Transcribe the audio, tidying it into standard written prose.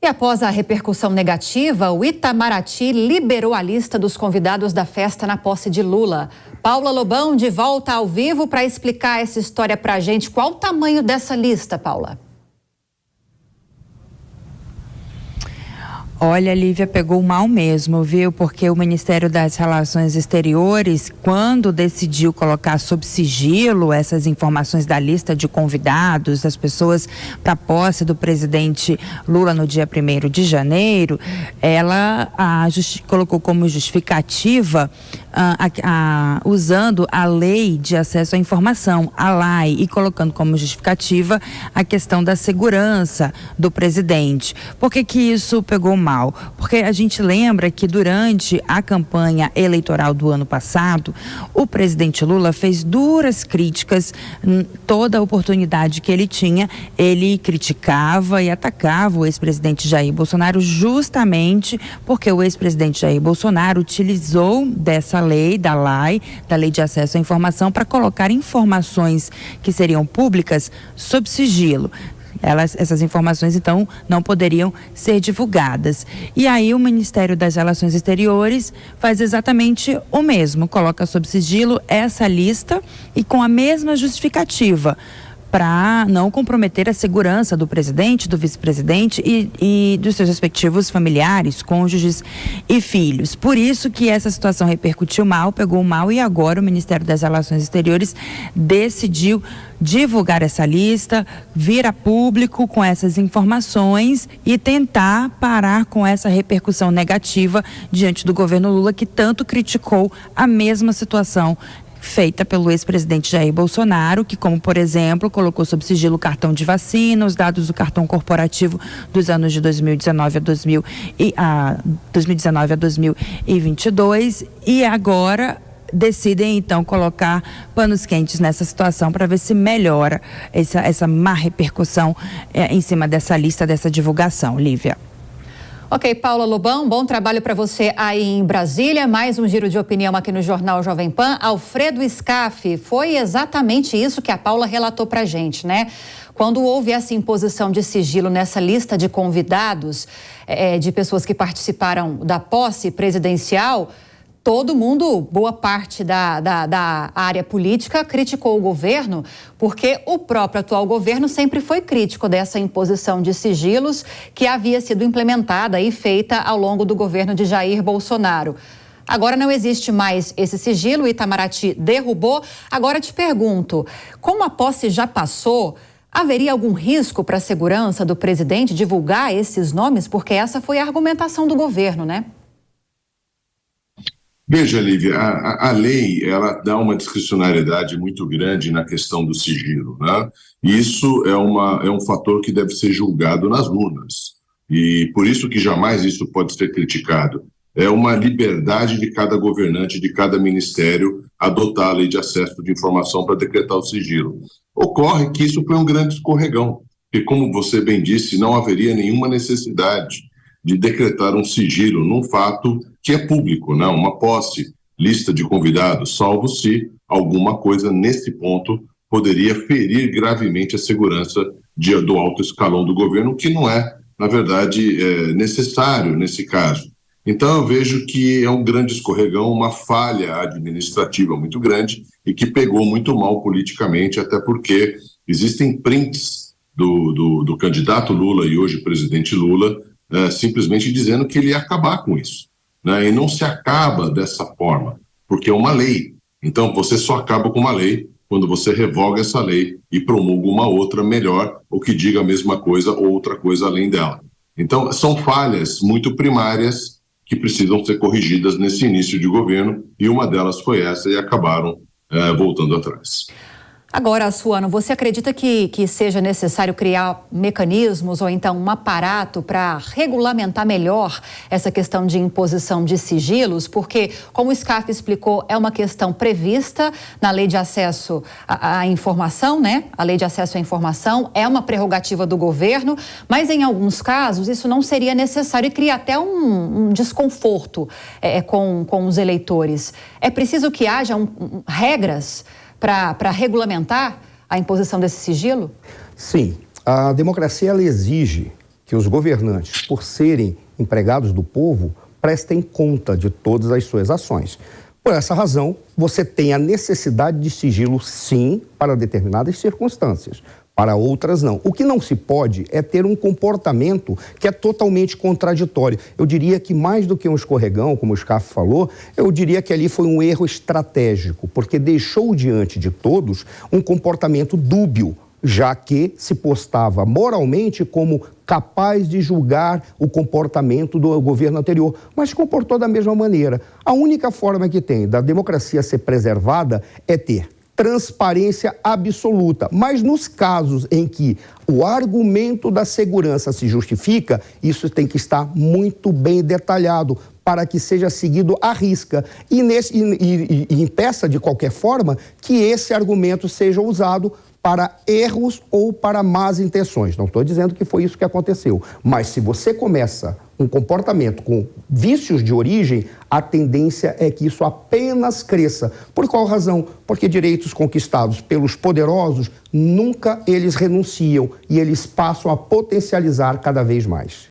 E após a repercussão negativa, o Itamaraty liberou a lista dos convidados da festa na posse de Lula. Paula Lobão, de volta ao vivo para explicar essa história para a gente. Qual o tamanho dessa lista, Paula? Olha, Lívia, pegou mal mesmo, viu? Porque o Ministério das Relações Exteriores, quando decidiu colocar sob sigilo essas informações da lista de convidados, das pessoas para a posse do presidente Lula no dia 1º de janeiro, ela colocou como justificativa usando a Lei de Acesso à Informação, a LAI, e colocando como justificativa a questão da segurança do presidente. Por que que isso pegou mal? Porque a gente lembra que durante a campanha eleitoral do ano passado, o presidente Lula fez duras críticas, toda a oportunidade que ele tinha, ele criticava e atacava o ex-presidente Jair Bolsonaro, justamente porque o ex-presidente Jair Bolsonaro utilizou dessa lei, da LAI, da Lei de Acesso à Informação, para colocar informações que seriam públicas sob sigilo. Essas informações, então, não poderiam ser divulgadas. E aí o Ministério das Relações Exteriores faz exatamente o mesmo, coloca sob sigilo essa lista e com a mesma justificativa, para não comprometer a segurança do presidente, do vice-presidente e dos seus respectivos familiares, cônjuges e filhos. Por isso que essa situação repercutiu mal, pegou mal, e agora o Ministério das Relações Exteriores decidiu divulgar essa lista, vir a público com essas informações e tentar parar com essa repercussão negativa diante do governo Lula, que tanto criticou a mesma situação feita pelo ex-presidente Jair Bolsonaro, que, como por exemplo, colocou sob sigilo o cartão de vacina, os dados do cartão corporativo dos anos de 2019 a 2022, e agora decidem então colocar panos quentes nessa situação para ver se melhora essa má repercussão em cima dessa lista, dessa divulgação. Lívia. Ok, Paula Lobão, bom trabalho para você aí em Brasília. Mais um giro de opinião aqui no Jornal Jovem Pan. Alfredo Scaff, foi exatamente isso que a Paula relatou para a gente, né? Quando houve essa imposição de sigilo nessa lista de convidados, de pessoas que participaram da posse presidencial, todo mundo, boa parte da área política, criticou o governo, porque o próprio atual governo sempre foi crítico dessa imposição de sigilos que havia sido implementada e feita ao longo do governo de Jair Bolsonaro. Agora não existe mais esse sigilo, o Itamaraty derrubou. Agora te pergunto, como a posse já passou, haveria algum risco para a segurança do presidente divulgar esses nomes? Porque essa foi a argumentação do governo, né? Veja, Lívia, a lei, ela dá uma discricionariedade muito grande na questão do sigilo, né? E isso é um fator que deve ser julgado nas urnas. E por isso que jamais isso pode ser criticado. É uma liberdade de cada governante, de cada ministério, adotar a lei de acesso de informação para decretar o sigilo. Ocorre que isso foi um grande escorregão, porque, como você bem disse, não haveria nenhuma necessidade de decretar um sigilo num fato que é público, né? Uma posse, lista de convidados, salvo se alguma coisa nesse ponto poderia ferir gravemente a segurança do alto escalão do governo, que não é, na verdade, necessário nesse caso. Então eu vejo que é um grande escorregão, uma falha administrativa muito grande e que pegou muito mal politicamente, até porque existem prints do candidato Lula e hoje presidente Lula, simplesmente dizendo que ele ia acabar com isso, né? E não se acaba dessa forma, porque é uma lei. Então você só acaba com uma lei quando você revoga essa lei e promulga uma outra melhor, ou que diga a mesma coisa ou outra coisa além dela. Então são falhas muito primárias que precisam ser corrigidas nesse início de governo, e uma delas foi essa, e acabaram voltando atrás. Agora, Suano, você acredita que seja necessário criar mecanismos ou então um aparato para regulamentar melhor essa questão de imposição de sigilos? Porque, como o Scaff explicou, é uma questão prevista na Lei de Acesso à Informação, né? A Lei de Acesso à Informação é uma prerrogativa do governo, mas em alguns casos isso não seria necessário e cria até um desconforto com os eleitores. É preciso que haja regras para regulamentar a imposição desse sigilo? Sim, a democracia ela exige que os governantes, por serem empregados do povo, prestem conta de todas as suas ações. Por essa razão, você tem a necessidade de sigilo, sim, para determinadas circunstâncias. Para outras, não. O que não se pode é ter um comportamento que é totalmente contraditório. Eu diria que mais do que um escorregão, como o Scaff falou, eu diria que ali foi um erro estratégico, porque deixou diante de todos um comportamento dúbio, já que se postava moralmente como capaz de julgar o comportamento do governo anterior, mas se comportou da mesma maneira. A única forma que tem da democracia ser preservada é ter transparência absoluta, mas nos casos em que o argumento da segurança se justifica, isso tem que estar muito bem detalhado para que seja seguido à risca e impeça de qualquer forma que esse argumento seja usado para erros ou para más intenções. Não estou dizendo que foi isso que aconteceu, mas se você começa um comportamento com vícios de origem, a tendência é que isso apenas cresça. Por qual razão? Porque direitos conquistados pelos poderosos, nunca eles renunciam e eles passam a potencializar cada vez mais.